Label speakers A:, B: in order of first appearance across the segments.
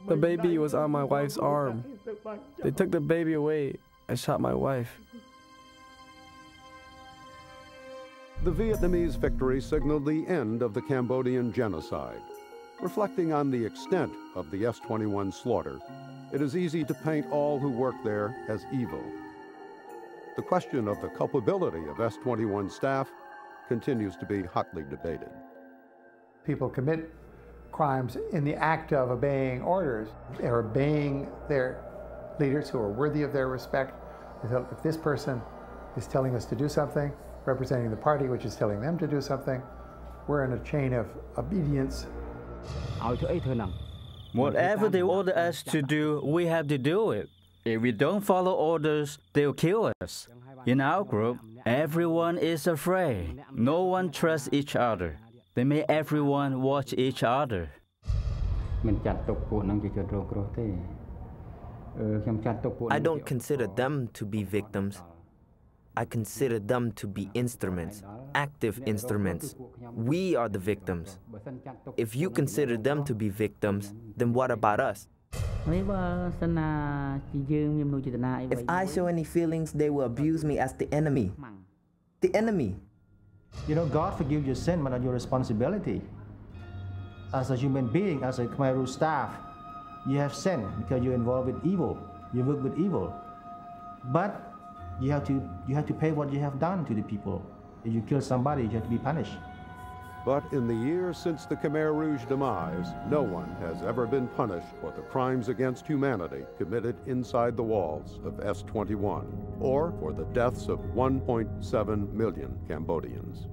A: The baby was on my wife's arm. They took the baby away and shot my wife.
B: The Vietnamese victory signaled the end of the Cambodian genocide. Reflecting on the extent of the S-21 slaughter, it is easy to paint all who worked there as evil. The question of the culpability of S-21 staff continues to be hotly debated.
C: People commit crimes in the act of obeying orders. They're obeying their leaders who are worthy of their respect. If this person is telling us to do something, representing the party which is telling them to do something, we're in a chain of obedience.
D: Whatever they order us to do, we have to do it. If we don't follow orders, they'll kill us. In our group, everyone is afraid. No one trusts each other. They make everyone watch each other.
E: I don't consider them to be victims. I consider them to be instruments, active instruments. We are the victims. If you consider them to be victims, then what about us?
F: If
E: I show any feelings, they will abuse me as the enemy. The enemy.
G: You know, God forgives your sin, but not your responsibility. As a human being, as a Khmer Rouge staff, you have sinned because you're involved with evil. You work with evil. But you have to pay what you have done to the people. If you kill somebody, you have to be punished.
B: But in the years since the Khmer Rouge demise, no one has ever been punished for the crimes against humanity committed inside the walls of S-21, or for the deaths of 1.7 million Cambodians.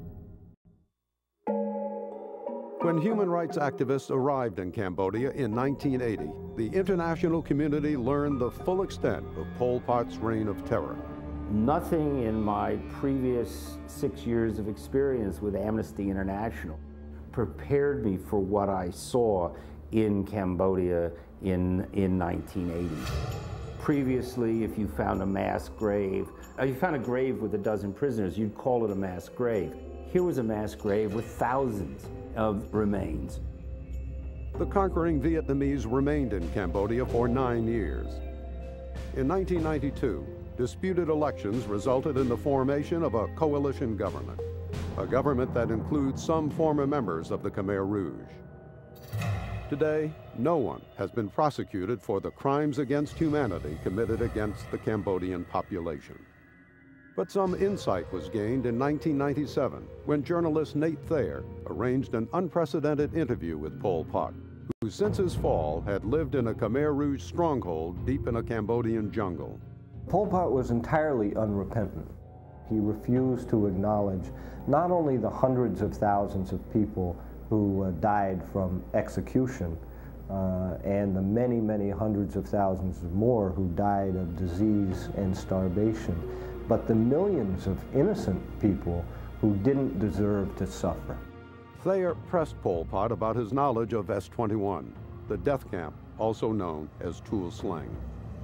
B: When human rights activists arrived in Cambodia in 1980, the international community learned the full extent of Pol Pot's reign of terror.
H: Nothing in my previous 6 years of experience with Amnesty International prepared me for what I saw in Cambodia in 1980. Previously, if you found a mass grave, you found a grave with a dozen prisoners, you'd call it a mass grave. Here was a mass grave with thousands of remains.
B: The conquering Vietnamese remained in Cambodia for 9 years. In 1992, disputed elections resulted in the formation of a coalition government, a government that includes some former members of the Khmer Rouge. Today, no one has been prosecuted for the crimes against humanity committed against the Cambodian population. But some insight was gained in 1997 when journalist Nate Thayer arranged an unprecedented interview with Pol Pot, who since his fall had lived in a Khmer Rouge stronghold deep in a Cambodian jungle.
I: Pol Pot was entirely unrepentant. He refused to acknowledge not only the hundreds of thousands of people who died from execution and the many, many hundreds of thousands more who died of disease and starvation, but the millions of innocent people who didn't deserve to suffer.
B: Thayer pressed Pol Pot about his knowledge of S-21, the death camp also known as Tool Sling.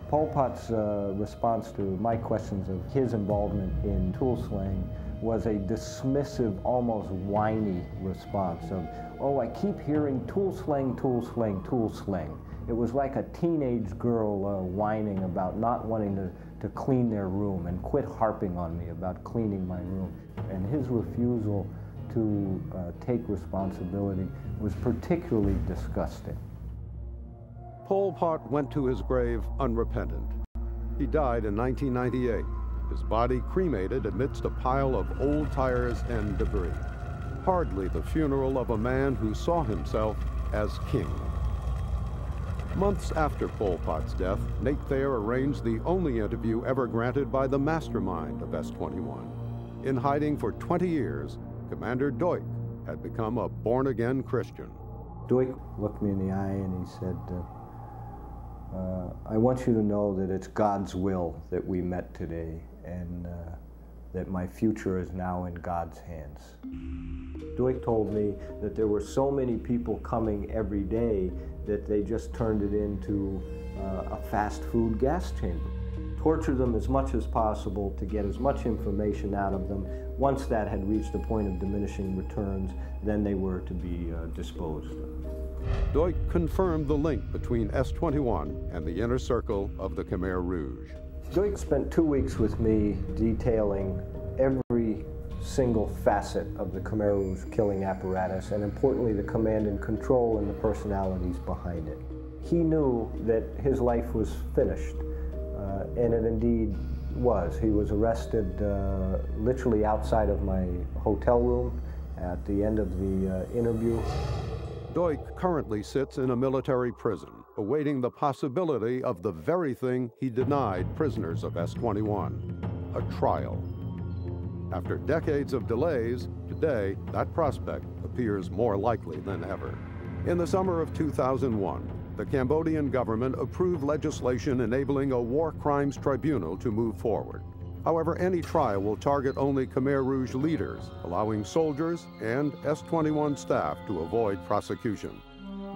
I: Pol Pot's response to my questions of his involvement in Tool Sling was a dismissive, almost whiny response of, oh, I keep hearing tool sling, tool sling, tool sling. It was like a teenage girl whining about not wanting to clean their room and quit harping on me about cleaning my room. And his refusal to take responsibility was particularly disgusting.
B: Pol Pot went to his grave unrepentant. He died in 1998, his body cremated amidst a pile of old tires and debris. Hardly the funeral of a man who saw himself as king. Months after Pol Pot's death, Nate Thayer arranged the only interview ever granted by the mastermind of S-21. In hiding for 20 years, Commander Duch had become a born-again Christian.
I: Duch looked me in the eye and he said, I want you to know that it's God's will that we met today and that my future is now in God's hands. Duch told me that there were so many people coming every day that they just turned it into a fast food gas chamber. Torture them as much as possible to get as much information out of them. Once that had reached a point of diminishing returns, then they were to be disposed of.
B: Duik confirmed the link between S-21 and the inner circle of the Khmer Rouge.
I: Duik spent 2 weeks with me detailing every single facet of the Khmer Rouge killing apparatus, and importantly, the command and control and the personalities behind it. He knew that his life was finished, and it indeed was. He was arrested literally outside of my hotel room at the end of the interview.
B: Duik currently sits in a military prison, awaiting the possibility of the very thing he denied prisoners of S-21, a trial. After decades of delays, today that prospect appears more likely than ever. In the summer of 2001, the Cambodian government approved legislation enabling a war crimes tribunal to move forward. However, any trial will target only Khmer Rouge leaders, allowing soldiers and S-21 staff to avoid prosecution.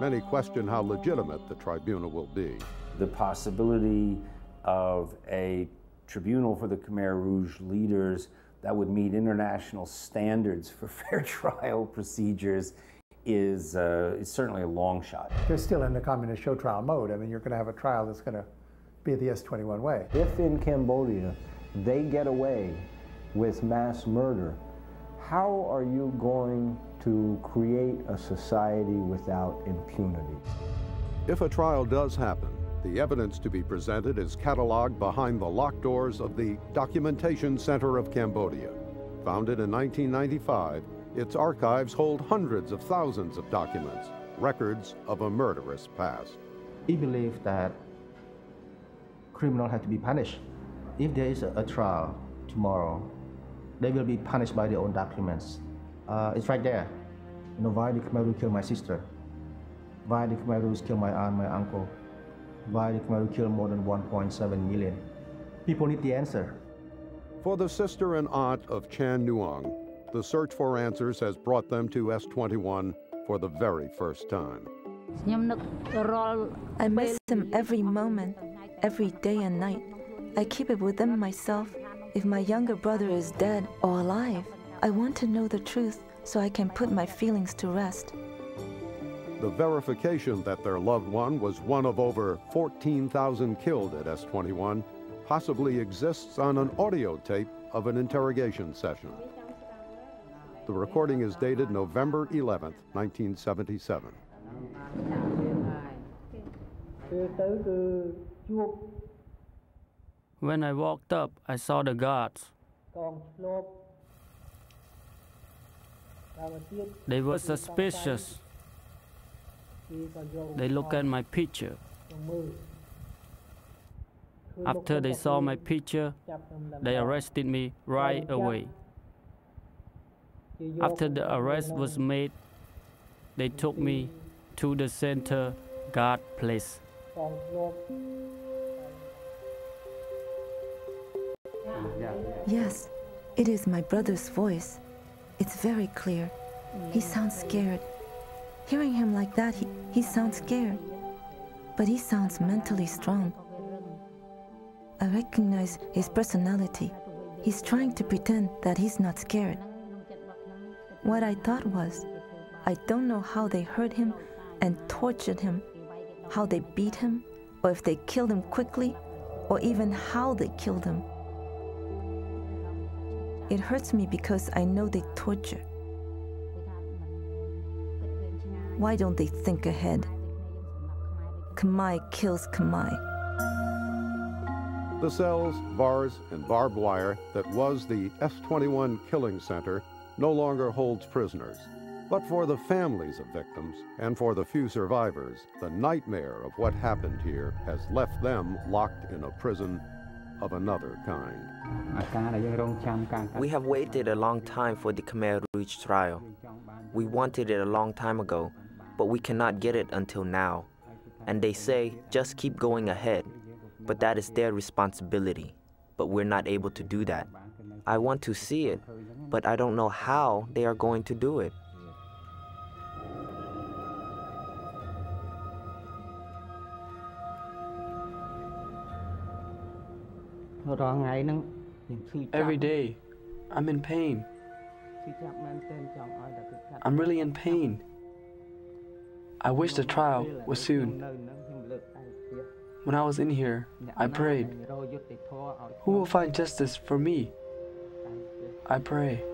B: Many question how legitimate the tribunal will be.
H: The possibility of a tribunal for the Khmer Rouge leaders that would meet international standards for fair trial procedures is certainly a long shot.
C: They're still in the communist show trial mode. I mean, you're going to have a trial that's going to be the S-21 way.
I: If in Cambodia they get away with mass murder, how are you going to create a society without impunity?
B: If a trial does happen, the evidence to be presented is cataloged behind the locked doors of the Documentation Center of Cambodia. Founded in 1995, its archives hold hundreds of thousands of documents, records of a murderous past.
G: We believe that criminals have to be punished. If there is a trial tomorrow, they will be punished by their own documents. It's right there. You know, why the Khmer Rouge killed my sister? Why the Khmer Rouge killed my aunt, my uncle? Why the Khmer Rouge killed more than 1.7 million? People need the answer.
B: For the sister and aunt of Chan Nuong, the search for answers has brought them to S-21 for the very first time.
F: I miss him every moment, every day and night. I keep it within myself. If my younger brother is dead or alive, I want to know the truth so I can put my feelings to rest.
B: The verification that their loved one was one of over 14,000 killed at S-21 possibly exists on an audio tape of an interrogation session. The recording is dated November 11th, 1977.
A: When I walked up, I saw the guards. They were suspicious. They looked at my picture. After they saw my picture, they arrested me right away. After the arrest was made, they took me to the center guard place.
F: Yes, it is my brother's voice. It's very clear. He sounds scared. Hearing him like that, he sounds scared. But he sounds mentally strong. I recognize his personality. He's trying to pretend that he's not scared. What I thought was, I don't know how they hurt him and tortured him, how they beat him, or if they killed him quickly, or even how they killed him. It hurts me because I know they torture. Why don't they think ahead? Khmer kills Khmer.
B: The cells, bars, and barbed wire that was the S-21 killing center no longer holds prisoners. But for the families of victims and for the few survivors, the nightmare of what happened here has left them locked in a prison of another kind.
E: We have waited a long time for the Khmer Rouge trial. We wanted it a long time ago, but we cannot get it until now. And they say, just keep going ahead. But that is their responsibility. But we're not able to do that. I want to see it, but I don't know how they are going to do it.
A: Every day, I'm in pain. I'm really in pain.
J: I wish the trial was soon. When I was in here, I prayed, who will find justice for me? I pray.